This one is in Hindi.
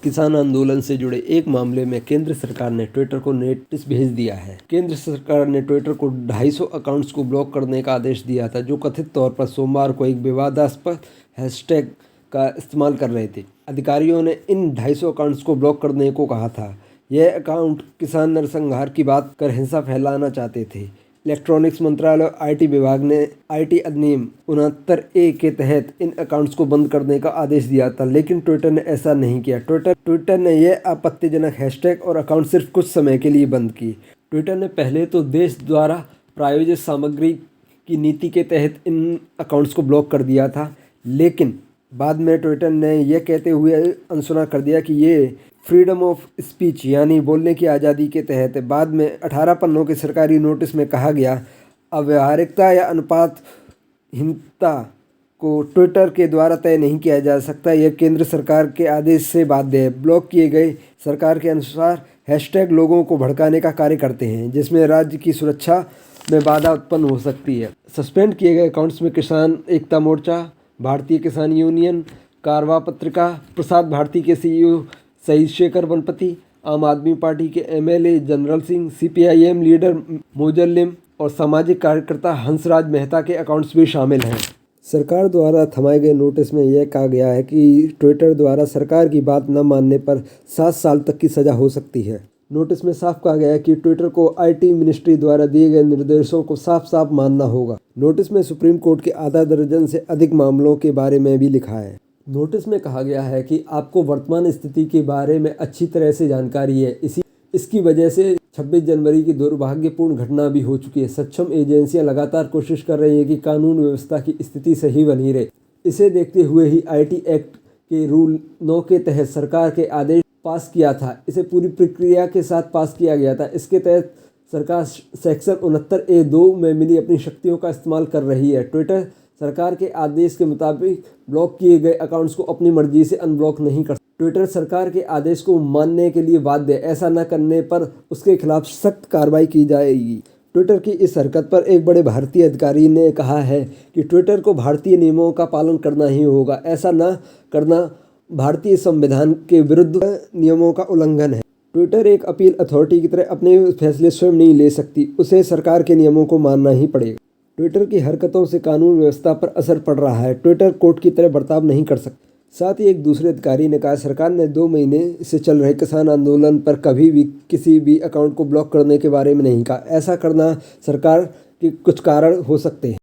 किसान आंदोलन से जुड़े एक मामले में केंद्र सरकार ने ट्विटर को नोटिस भेज दिया है। केंद्र सरकार ने ट्विटर को 250 अकाउंट्स को ब्लॉक करने का आदेश दिया था, जो कथित तौर पर सोमवार को एक विवादास्पद हैशटैग का इस्तेमाल कर रहे थे। अधिकारियों ने इन 250 अकाउंट्स को ब्लॉक करने को कहा था। यह अकाउंट किसान नरसंहार की बात कर हिंसा फैलाना चाहते थे। इलेक्ट्रॉनिक्स मंत्रालय और आईटी विभाग ने आईटी अधिनियम 69A के तहत इन अकाउंट्स को बंद करने का आदेश दिया था, लेकिन ट्विटर ने ऐसा नहीं किया। ट्विटर ने यह आपत्तिजनक हैशटैग और अकाउंट सिर्फ कुछ समय के लिए बंद किए। ट्विटर ने पहले तो देश द्वारा प्रायोजित सामग्री की नीति के तहत इन अकाउंट्स को ब्लॉक कर दिया था, लेकिन बाद में ट्विटर ने यह कहते हुए अनसुना कर दिया कि ये फ्रीडम ऑफ स्पीच यानी बोलने की आज़ादी के तहत है। बाद में 18 पन्नों के सरकारी नोटिस में कहा गया, अव्यावहारिकता या अनुपातहीनता को ट्विटर के द्वारा तय नहीं किया जा सकता। यह केंद्र सरकार के आदेश से बाध्य है। ब्लॉक किए गए सरकार के अनुसार हैशटैग लोगों को भड़काने का कार्य करते हैं, जिसमें राज्य की सुरक्षा में बाधा उत्पन्न हो सकती है। सस्पेंड किए गए अकाउंट्स में किसान एकता मोर्चा, भारतीय किसान यूनियन, कारवां पत्रिका, प्रसार भारती के सीईओ शहीद शेखर वेम्पति, आम आदमी पार्टी के MLA Jarnail Singh, CPIM leader मोजल्लिम और सामाजिक कार्यकर्ता हंसराज मेहता के अकाउंट्स भी शामिल हैं। सरकार द्वारा थमाए गए नोटिस में यह कहा गया है कि ट्विटर द्वारा सरकार की बात न मानने पर 7 साल तक की सज़ा हो सकती है। नोटिस में साफ कहा गया है कि ट्विटर को आईटी मिनिस्ट्री द्वारा दिए गए निर्देशों को साफ साफ मानना होगा। नोटिस में सुप्रीम कोर्ट के आधा दर्जन से अधिक मामलों के बारे में भी लिखा है। नोटिस में कहा गया है कि आपको वर्तमान स्थिति के बारे में अच्छी तरह से जानकारी है। इसकी वजह से 26 जनवरी की दुर्भाग्यपूर्ण घटना भी हो चुकी है। सक्षम एजेंसियां लगातार कोशिश कर रही हैं कि कानून व्यवस्था की स्थिति सही बनी रहे। इसे देखते हुए ही आईटी एक्ट के रूल 9 के तहत सरकार के आदेश पास किया था। इसे पूरी प्रक्रिया के साथ पास किया गया था। इसके तहत सरकार सेक्शन 69A(2) में मिली अपनी शक्तियों का इस्तेमाल कर रही है। ट्विटर सरकार के आदेश के मुताबिक ब्लॉक किए गए अकाउंट्स को अपनी मर्जी से अनब्लॉक नहीं कर सकता। ट्विटर सरकार के आदेश को मानने के लिए बाध्य है। ऐसा न करने पर उसके खिलाफ सख्त कार्रवाई की जाएगी। ट्विटर की इस हरकत पर एक बड़े भारतीय अधिकारी ने कहा है कि ट्विटर को भारतीय नियमों का पालन करना ही होगा। ऐसा न करना भारतीय संविधान के विरुद्ध नियमों का उल्लंघन है। ट्विटर एक अपील अथॉरिटी की तरह अपने फैसले स्वयं नहीं ले सकती, उसे सरकार के नियमों को मानना ही पड़ेगा। ट्विटर की हरकतों से कानून व्यवस्था पर असर पड़ रहा है। ट्विटर कोर्ट की तरह बर्ताव नहीं कर सकता। साथ ही एक दूसरे अधिकारी ने कहा, सरकार ने 2 महीने से चल रहे किसान आंदोलन पर कभी भी किसी भी अकाउंट को ब्लॉक करने के बारे में नहीं कहा। ऐसा करना सरकार के कुछ कारण हो सकते हैं।